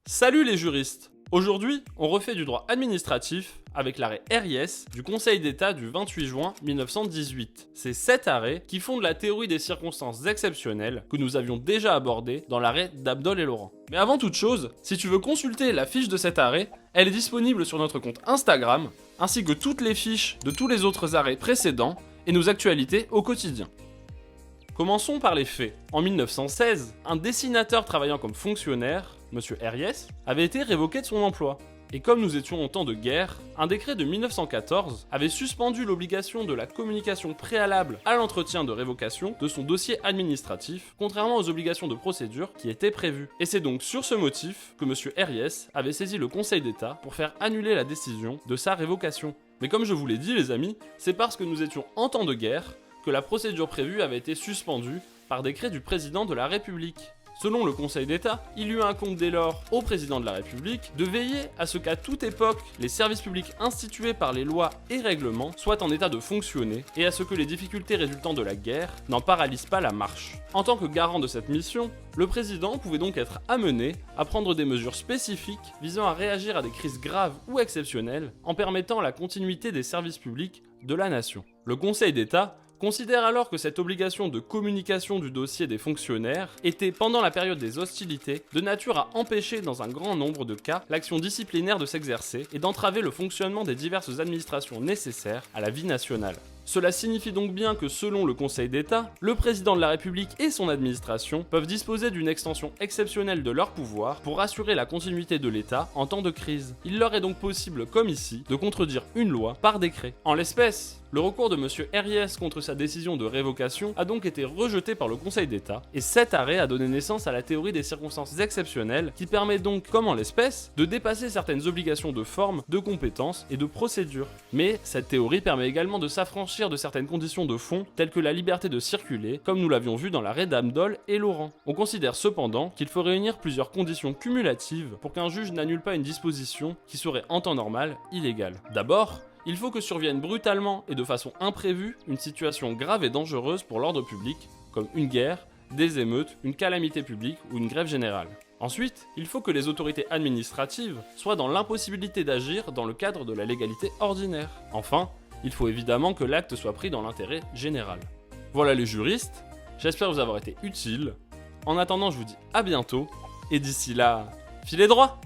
Salut les juristes! Aujourd'hui, on refait du droit administratif avec l'arrêt RIS du Conseil d'État du 28 juin 1918. C'est cet arrêt qui fonde la théorie des circonstances exceptionnelles que nous avions déjà abordée dans l'arrêt d'Abdol et Laurent. Mais avant toute chose, si tu veux consulter la fiche de cet arrêt, elle est disponible sur notre compte Instagram, ainsi que toutes les fiches de tous les autres arrêts précédents et nos actualités au quotidien. Commençons par les faits. En 1916, un dessinateur travaillant comme fonctionnaire, M. RIS, avait été révoqué de son emploi. Et comme nous étions en temps de guerre, un décret de 1914 avait suspendu l'obligation de la communication préalable à l'entretien de révocation de son dossier administratif, contrairement aux obligations de procédure qui étaient prévues. Et c'est donc sur ce motif que M. RIS avait saisi le Conseil d'État pour faire annuler la décision de sa révocation. Mais comme je vous l'ai dit les amis, c'est parce que nous étions en temps de guerre que la procédure prévue avait été suspendue par décret du président de la République. Selon le Conseil d'État, il lui incombe dès lors au président de la République de veiller à ce qu'à toute époque, les services publics institués par les lois et règlements soient en état de fonctionner et à ce que les difficultés résultant de la guerre n'en paralysent pas la marche. En tant que garant de cette mission, le président pouvait donc être amené à prendre des mesures spécifiques visant à réagir à des crises graves ou exceptionnelles en permettant la continuité des services publics de la nation. Le Conseil d'État considère alors que cette obligation de communication du dossier des fonctionnaires était, pendant la période des hostilités, de nature à empêcher dans un grand nombre de cas l'action disciplinaire de s'exercer et d'entraver le fonctionnement des diverses administrations nécessaires à la vie nationale. Cela signifie donc bien que selon le Conseil d'État, le président de la République et son administration peuvent disposer d'une extension exceptionnelle de leurs pouvoirs pour assurer la continuité de l'État en temps de crise. Il leur est donc possible, comme ici, de contredire une loi par décret. En l'espèce, le recours de M. RIS contre sa décision de révocation a donc été rejeté par le Conseil d'État, et cet arrêt a donné naissance à la théorie des circonstances exceptionnelles qui permet donc, comme en l'espèce, de dépasser certaines obligations de forme, de compétences et de procédure. Mais cette théorie permet également de s'affranchir de certaines conditions de fond, telles que la liberté de circuler, comme nous l'avions vu dans l'arrêt d'Abdol et Laurent. On considère cependant qu'il faut réunir plusieurs conditions cumulatives pour qu'un juge n'annule pas une disposition qui serait en temps normal illégale. D'abord, il faut que survienne brutalement et de façon imprévue une situation grave et dangereuse pour l'ordre public, comme une guerre, des émeutes, une calamité publique ou une grève générale. Ensuite, il faut que les autorités administratives soient dans l'impossibilité d'agir dans le cadre de la légalité ordinaire. Enfin, il faut évidemment que l'acte soit pris dans l'intérêt général. Voilà les juristes, j'espère vous avoir été utile. En attendant, je vous dis à bientôt, et d'ici là, filez droit!